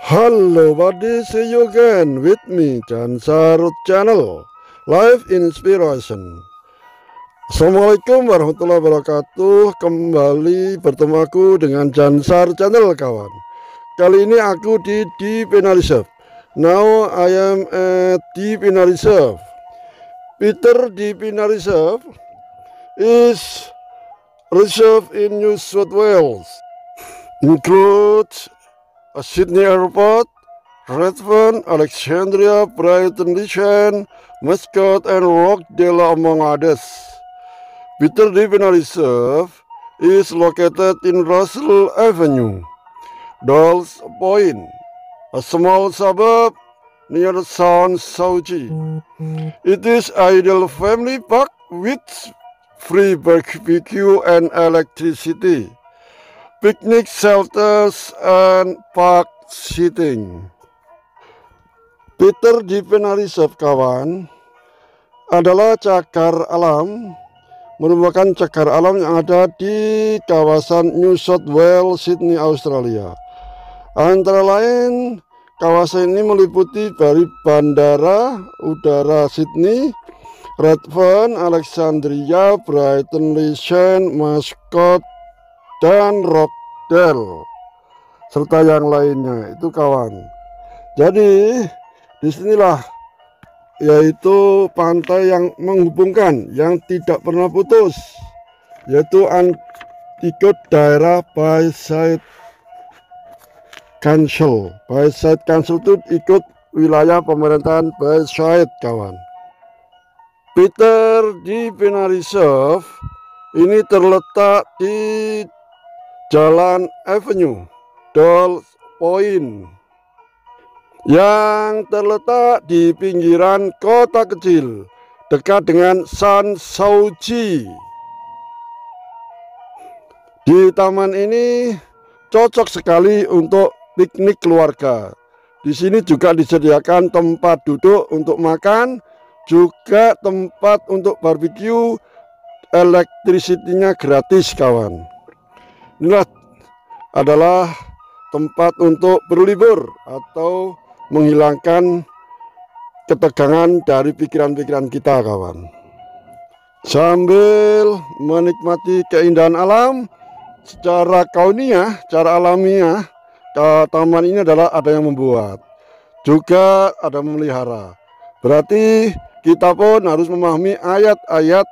Hello buddy, see you again with me Jansarut Channel Live Inspiration. Assalamualaikum warahmatullahi wabarakatuh. Kembali bertemu aku dengan Jansar Channel kawan. Kali ini aku di Deep Inner Reserve. Now I am at Deep Inner Reserve. Peter Deep Inner Reserve is reserve in New South Wales. Includes Sydney Airport, Redfern, Alexandria, Brighton, Lishan, Mascot, and Rockdale among others. Peter Deep Inner Reserve is located in Russell Avenue, Dolls Point, a small suburb near South Sauchi. It is ideal family park with free barbecue and electricity, picnic shelters, and park seating. Peter Deep Inner Reserve kawan adalah cagar alam, merupakan cagar alam yang ada di kawasan New South Wales, Sydney, Australia. Antara lain, kawasan ini meliputi dari Bandara Udara Sydney, Redfern, Alexandria, Brighton, Lishan, Mascot, dan Rockdale serta yang lainnya itu kawan. Jadi disinilah yaitu pantai yang menghubungkan, yang tidak pernah putus, yaitu ikut daerah Bayside Council. Bayside Council itu ikut wilayah pemerintahan Bayside kawan. Peter Deep Inner Reserve ini terletak di Jalan Avenue, Dolls Point, yang terletak di pinggiran kota kecil dekat dengan San Sauchi. Di taman ini cocok sekali untuk piknik keluarga. Di sini juga disediakan tempat duduk untuk makan, juga tempat untuk barbeque, elektrisitinya gratis kawan. Inilah adalah tempat untuk berlibur atau menghilangkan ketegangan dari pikiran-pikiran kita kawan, sambil menikmati keindahan alam secara kauniyah, secara alamiah. Taman ini adalah ada yang membuat, juga ada memelihara. Berarti kita pun harus memahami ayat-ayat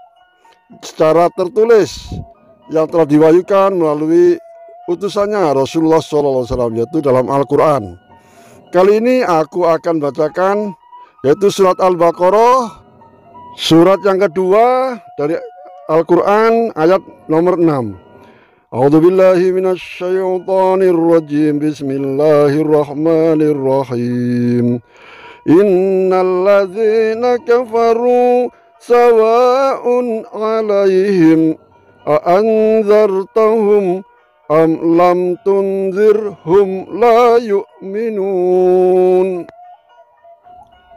secara tertulis yang telah diwahyukan melalui utusannya Rasulullah SAW, yaitu dalam Al-Quran. Kali ini aku akan bacakan yaitu surat Al-Baqarah, surat yang kedua dari Al-Quran, ayat nomor 6. A'udzubillahi minasyaitonirrajim. Bismillahirrahmanirrahim. Innalladzina kafaru sawa'un 'alaihim a'anzartahum am lam tunzirhum la yu'minun.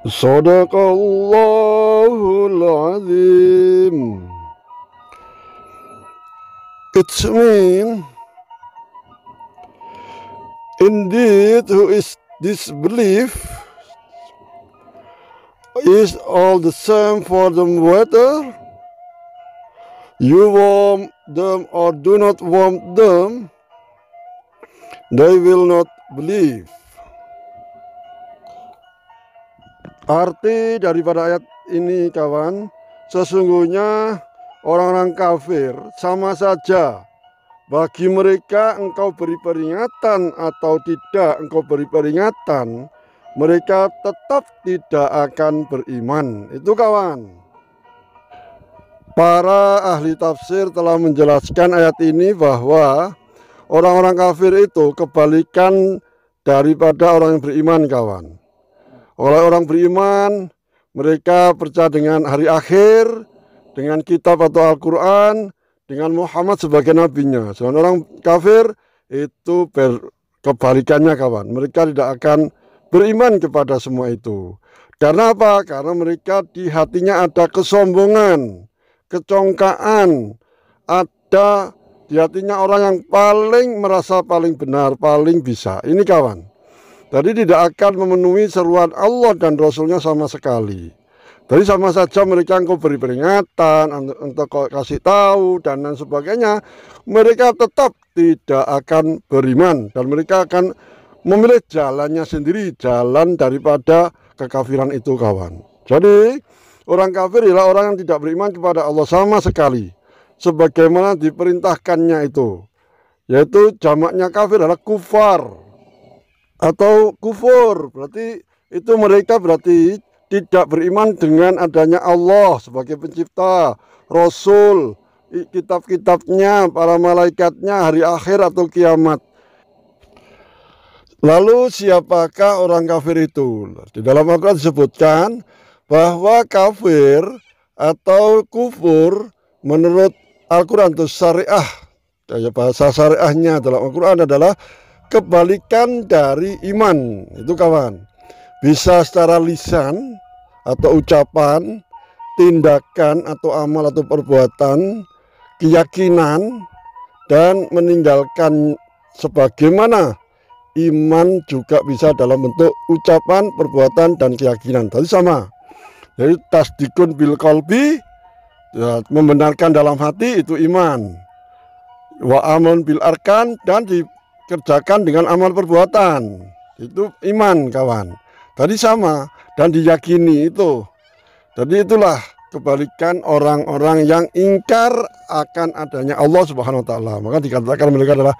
Shadaqallahul azim. It means, indeed, who is disbelief is all the same for them whether you warm them or do not warm them, they will not believe. Arti daripada ayat ini kawan, sesungguhnya orang-orang kafir sama saja. Bagi mereka engkau beri peringatan atau tidak engkau beri peringatan, mereka tetap tidak akan beriman. Itu kawan. Para ahli tafsir telah menjelaskan ayat ini bahwa orang-orang kafir itu kebalikan daripada orang yang beriman kawan. Oleh orang beriman, mereka percaya dengan hari akhir, dengan kitab atau Al-Quran, dengan Muhammad sebagai nabinya. Sedangkan orang kafir itu kebalikannya kawan. Mereka tidak akan beriman kepada semua itu. Karena apa? Karena mereka di hatinya ada kesombongan, kecongkaan, ada di hatinya orang yang paling merasa paling benar, paling bisa. Ini kawan. Jadi tidak akan memenuhi seruan Allah dan Rasulnya sama sekali. Jadi sama saja mereka engkau beri peringatan, untuk kasih tahu dan lain sebagainya, mereka tetap tidak akan beriman dan mereka akan memilih jalannya sendiri, jalan daripada kekafiran itu, kawan. Jadi orang kafir ialah orang yang tidak beriman kepada Allah sama sekali, sebagaimana diperintahkannya itu, yaitu jamaknya kafir adalah kufar atau kufur. Berarti itu mereka berarti tidak beriman dengan adanya Allah sebagai pencipta, Rasul, kitab-kitabnya, para malaikatnya, hari akhir atau kiamat. Lalu siapakah orang kafir itu? Di dalam Al-Quran disebutkan bahwa kafir atau kufur menurut Al-Quran itu syariah, bahasa syariahnya dalam Al-Quran adalah kebalikan dari iman. Itu kawan, bisa secara lisan atau ucapan, tindakan atau amal atau perbuatan, keyakinan, dan meninggalkan sebagaimana iman juga bisa dalam bentuk ucapan, perbuatan, dan keyakinan. Tadi sama. Jadi tasdikun bil qalbi, ya, membenarkan dalam hati itu iman. Wa amalun bil arkan, dan dikerjakan dengan amal perbuatan. Itu iman, kawan. Tadi sama, dan diyakini itu. Jadi itulah kebalikan orang-orang yang ingkar akan adanya Allah Subhanahu wa taala. Maka dikatakan mereka adalah,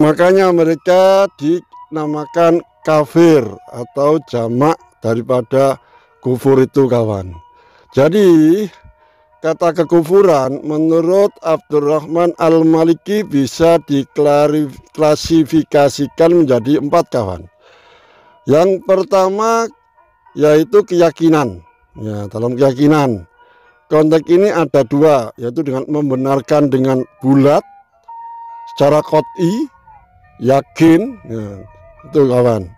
makanya mereka dinamakan kafir atau jamak daripada kufur itu, kawan. Jadi kata kekufuran menurut Abdurrahman Al-Maliki bisa diklasifikasikan menjadi 4, kawan. Yang pertama yaitu keyakinan. Ya, dalam keyakinan konteks ini ada 2, yaitu dengan membenarkan dengan bulat secara qot'i, yakin, ya, itu kawan.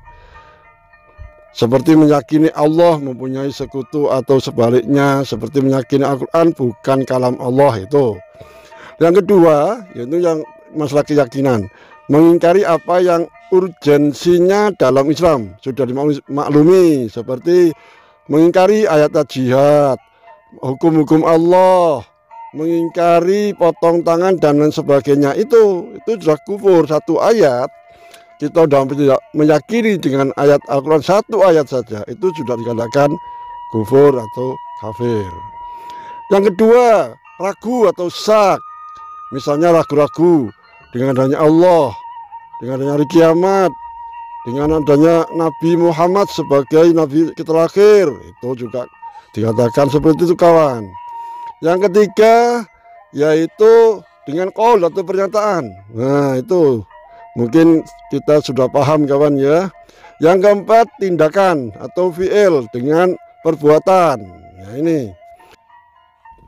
Seperti meyakini Allah mempunyai sekutu atau sebaliknya, seperti meyakini Al-Quran bukan kalam Allah itu. Yang kedua yaitu yang masalah keyakinan, mengingkari apa yang urgensinya dalam Islam sudah dimaklumi, seperti mengingkari ayat jihad, hukum-hukum Allah, mengingkari potong tangan dan lain sebagainya. Itu sudah kufur. Satu ayat kita sudah tidak meyakini dengan ayat Al-Quran, satu ayat saja itu sudah dikatakan kufur atau kafir. Yang kedua, ragu atau syak, misalnya ragu-ragu dengan adanya Allah, dengan adanya hari kiamat, dengan adanya Nabi Muhammad sebagai Nabi terakhir, itu juga dikatakan seperti itu, kawan. Yang ketiga yaitu dengan qaul atau pernyataan. Nah, itu mungkin kita sudah paham, kawan, ya. Yang keempat, tindakan atau fi'il dengan perbuatan. Nah, ini.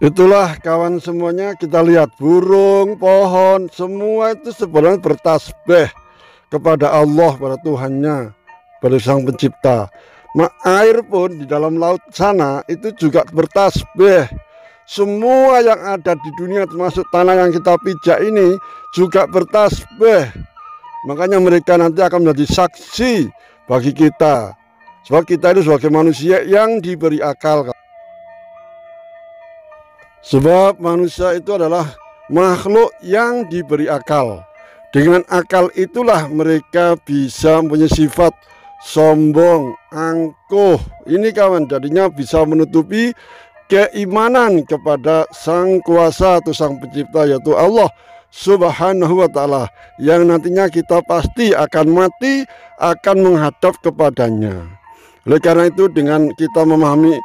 Itulah, kawan, semuanya kita lihat burung, pohon, semua itu sebenarnya bertasbih kepada Allah, pada Tuhannya, pada Sang Pencipta. Air pun di dalam laut sana itu juga bertasbih. Semua yang ada di dunia termasuk tanah yang kita pijak ini juga bertasbih. Makanya mereka nanti akan menjadi saksi bagi kita. Sebab kita itu sebagai manusia yang diberi akal. Sebab manusia itu adalah makhluk yang diberi akal. Dengan akal itulah mereka bisa mempunyai sifat sombong, angkuh. Ini, kawan, jadinya bisa menutupi keimanan kepada Sang Kuasa atau Sang Pencipta, yaitu Allah Subhanahu wa ta'ala, yang nantinya kita pasti akan mati, akan menghadap kepadanya. Oleh karena itu, dengan kita memahami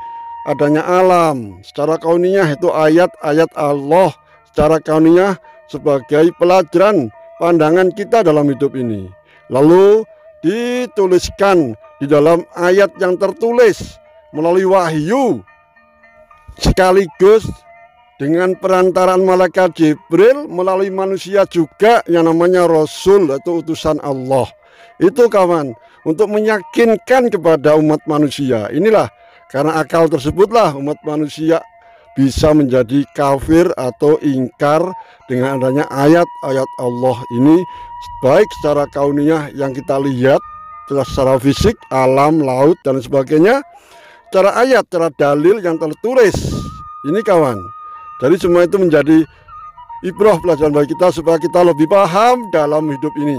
adanya alam secara kauniyah, itu ayat-ayat Allah secara kauniyah sebagai pelajaran pandangan kita dalam hidup ini, lalu dituliskan di dalam ayat yang tertulis melalui wahyu, sekaligus dengan perantaraan malaikat Jibril melalui manusia juga yang namanya Rasul atau utusan Allah. Itu, kawan, untuk meyakinkan kepada umat manusia. Inilah, karena akal tersebutlah umat manusia bisa menjadi kafir atau ingkar dengan adanya ayat-ayat Allah ini, baik secara kauniyah yang kita lihat secara fisik, alam, laut, dan sebagainya, cara ayat, cara dalil yang tertulis. Ini kawan. Jadi semua itu menjadi ibrah pelajaran bagi kita supaya kita lebih paham dalam hidup ini.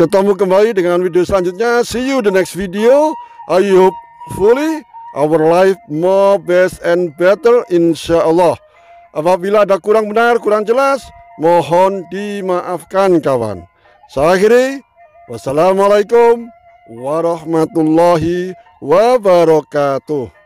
Ketemu kembali dengan video selanjutnya. See you the next video. I hope fully our life more best and better insyaallah. Apabila ada kurang benar, kurang jelas, mohon dimaafkan kawan. Saya akhiri. Wassalamualaikum warahmatullahi wabarakatuh.